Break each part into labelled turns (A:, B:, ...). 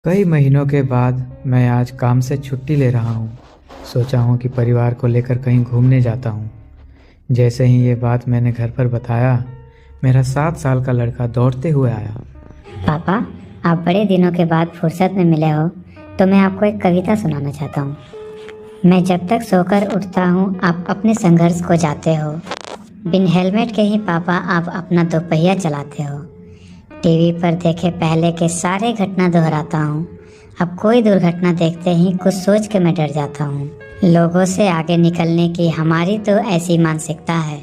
A: कई महीनों के बाद मैं आज काम से छुट्टी ले रहा हूँ। सोचा हूँ कि परिवार को लेकर कहीं घूमने जाता हूँ। जैसे ही ये बात मैंने घर पर बताया, मेरा 7 साल का लड़का दौड़ते हुए आया।
B: पापा, आप बड़े दिनों के बाद फुर्सत में मिले हो तो मैं आपको एक कविता सुनाना चाहता हूँ। मैं जब तक सोकर उठता हूँ आप अपने संघर्ष को जाते हो। बिन हेलमेट के ही पापा आप अपना दोपहिया चलाते हो। टीवी पर देखे पहले के सारे घटना दोहराता हूँ। अब कोई दुर्घटना देखते ही कुछ सोच के मैं डर जाता हूँ। लोगों से आगे निकलने की हमारी तो ऐसी मानसिकता है।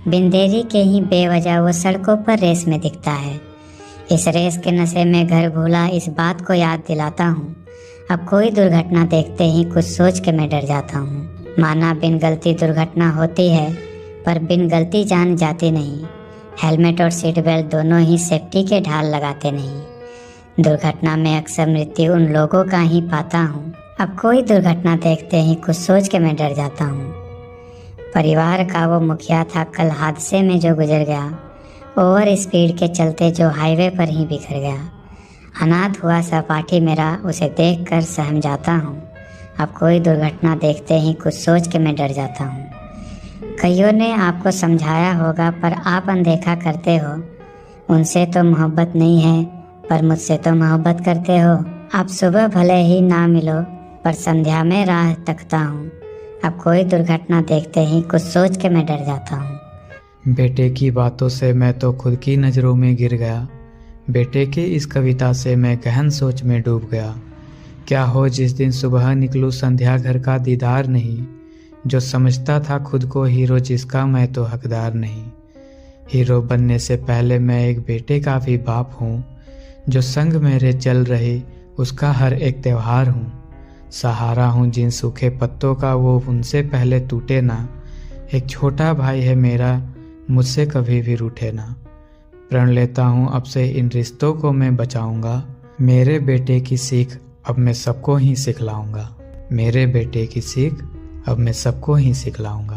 B: बिन देरी के ही बेवजह वो सड़कों पर रेस में दिखता है। इस रेस के नशे में घर भूला इस बात को याद दिलाता हूँ। अब कोई दुर्घटना देखते ही कुछ सोच के मैं डर जाता हूँ। माना बिन गलती दुर्घटना होती है, पर बिन गलती जान जाती नहीं। हेलमेट और सीट बेल्ट दोनों ही सेफ्टी के ढाल लगाते नहीं। दुर्घटना में अक्सर मृत्यु उन लोगों का ही पाता हूँ। अब कोई दुर्घटना देखते ही कुछ सोच के मैं डर जाता हूँ। परिवार का वो मुखिया था कल हादसे में जो गुजर गया। ओवर स्पीड के चलते जो हाईवे पर ही बिखर गया। अनाथ हुआ सहपाठी मेरा, उसे देखकर सहम जाता हूँ। अब कोई दुर्घटना देखते ही कुछ सोच के मैं डर जाता हूँ। कईयों ने आपको समझाया होगा पर आप अनदेखा करते हो। उनसे तो मोहब्बत नहीं है, पर मुझसे तो मोहब्बत करते हो। आप सुबह भले ही ना मिलो, पर संध्या में राह तकता हूँ। अब कोई दुर्घटना देखते ही कुछ सोच के मैं डर जाता हूँ।
A: बेटे की बातों से मैं तो खुद की नज़रों में गिर गया। बेटे की इस कविता से मैं गहन सोच में डूब गया। क्या हो जिस दिन सुबह निकलूं संध्या घर का दीदार नहीं। जो समझता था खुद को हीरो, जिसका मैं तो हकदार नहीं। हीरो बनने से पहले मैं एक बेटे का भी बाप हूँ। जो संग मेरे चल रहे उसका हर एक त्योहार हूँ। सहारा हूँ जिन सूखे पत्तों का, वो उनसे पहले टूटे ना। एक छोटा भाई है मेरा, मुझसे कभी भी रूठे ना। प्रण लेता हूँ अब से इन रिश्तों को मैं बचाऊंगा। मेरे बेटे की सीख अब मैं सबको ही सिखलाऊंगा। मेरे बेटे की सीख अब मैं सबको ही सिखलाऊंगा।